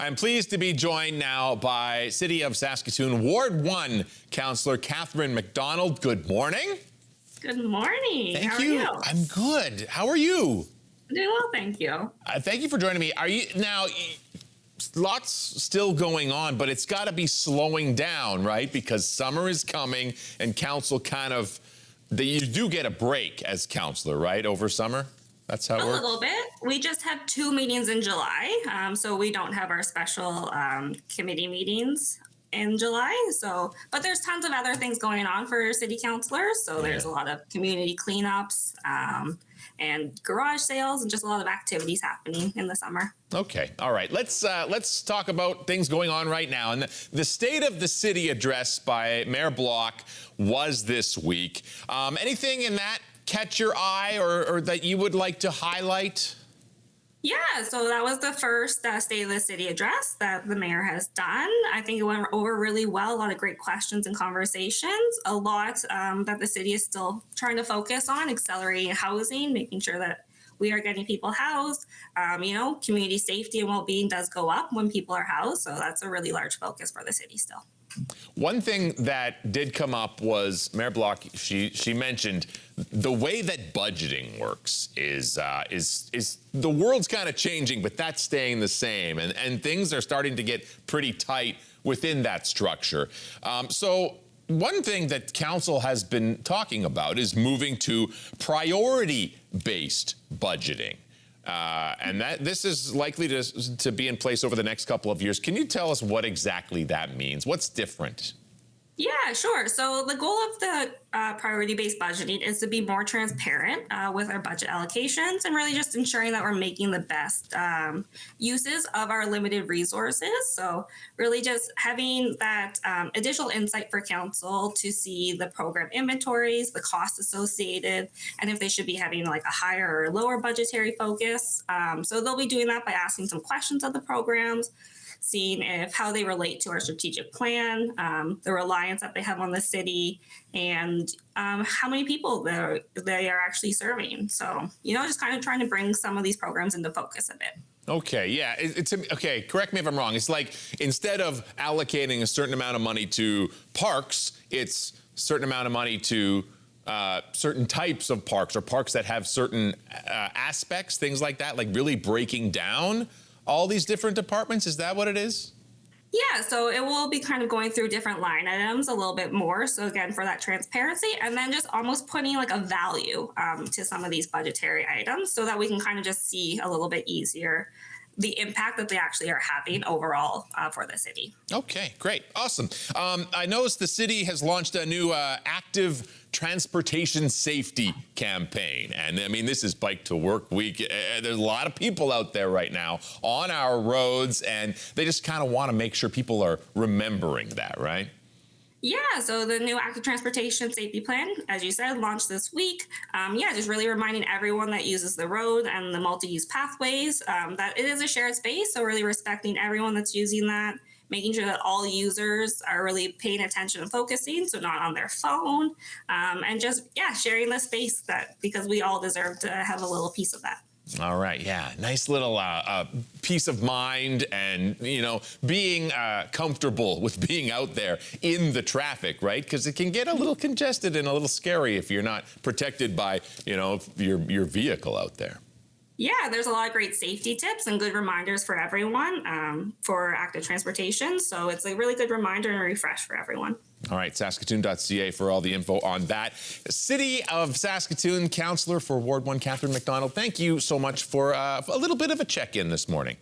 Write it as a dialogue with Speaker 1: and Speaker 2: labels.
Speaker 1: I'm pleased to be joined now by City of Saskatoon Ward 1 Councillor Kathryn MacDonald. Good morning.
Speaker 2: Good morning.
Speaker 1: Thank
Speaker 2: How
Speaker 1: you.
Speaker 2: are you?
Speaker 1: I'm good. How are you?
Speaker 2: I'm doing well, thank you.
Speaker 1: Thank you for joining me. Are you now? Lots still going on, but it's got to be slowing down, right? Because summer is coming, and council you do get a break as councillor, right? Over summer. That's how it works?
Speaker 2: A little bit. We just have 2 meetings in July, so we don't have our special committee meetings in July. But there's tons of other things going on for city councilors. So there's a lot of community cleanups and garage sales and just a lot of activities happening in the summer.
Speaker 1: Okay, all right. Let's talk about things going on right now. And the State of the City address by Mayor Block was this week. Anything in that catch your eye or that you would like to highlight?
Speaker 2: Yeah, so that was the first State of the City address that the mayor has done. I think it went over really well, a lot of great questions and conversations, a lot that the city is still trying to focus on, accelerating housing, making sure that we are getting people housed. Community safety and well-being does go up when people are housed, so that's a really large focus for the city still.
Speaker 1: One thing that did come up was Mayor Block, she mentioned the way that budgeting works is the world's kind of changing, but that's staying the same. And things are starting to get pretty tight within that structure. So one thing that council has been talking about is moving to priority-based budgeting. And this is likely to be in place over the next couple of years. Can you tell us what exactly that means? What's different?
Speaker 2: Yeah, sure. So the goal of the priority-based budgeting is to be more transparent with our budget allocations and really just ensuring that we're making the best uses of our limited resources. So really just having that additional insight for council to see the program inventories, the costs associated, and if they should be having like a higher or lower budgetary focus. So they'll be doing that by asking some questions of the programs, seeing how they relate to our strategic plan, the reliance that they have on the city, and how many people they are actually serving. So, just kind of trying to bring some of these programs into focus a bit. Okay,
Speaker 1: yeah. Okay, correct me if I'm wrong. It's like instead of allocating a certain amount of money to parks, it's a certain amount of money to certain types of parks or parks that have certain aspects, things like that, like really breaking down all these different departments. Is that what it is?
Speaker 2: Yeah, so it will be kind of going through different line items a little bit more. So again, for that transparency, and then just almost putting like a value to some of these budgetary items so that we can kind of just see a little bit easier the impact that they actually are having overall for the city.
Speaker 1: Okay, great. Awesome. I noticed the city has launched a new active transportation safety campaign. And I mean, this is Bike to Work Week. There's a lot of people out there right now on our roads, and they just kind of want to make sure people are remembering that, right?
Speaker 2: Yeah, so the new active transportation safety plan, as you said, launched this week. Just really reminding everyone that uses the road and the multi-use pathways that it is a shared space. So really respecting everyone that's using that, making sure that all users are really paying attention and focusing, so not on their phone, and just, sharing the space because we all deserve to have a little piece of that.
Speaker 1: All right, yeah, nice little peace of mind and, being comfortable with being out there in the traffic, right? Because it can get a little congested and a little scary if you're not protected by, your vehicle out there.
Speaker 2: Yeah, there's a lot of great safety tips and good reminders for everyone for active transportation. So it's a really good reminder and refresh for everyone.
Speaker 1: All right, Saskatoon.ca for all the info on that. City of Saskatoon Councillor for Ward 1, Kathryn MacDonald, thank you so much for a little bit of a check-in this morning.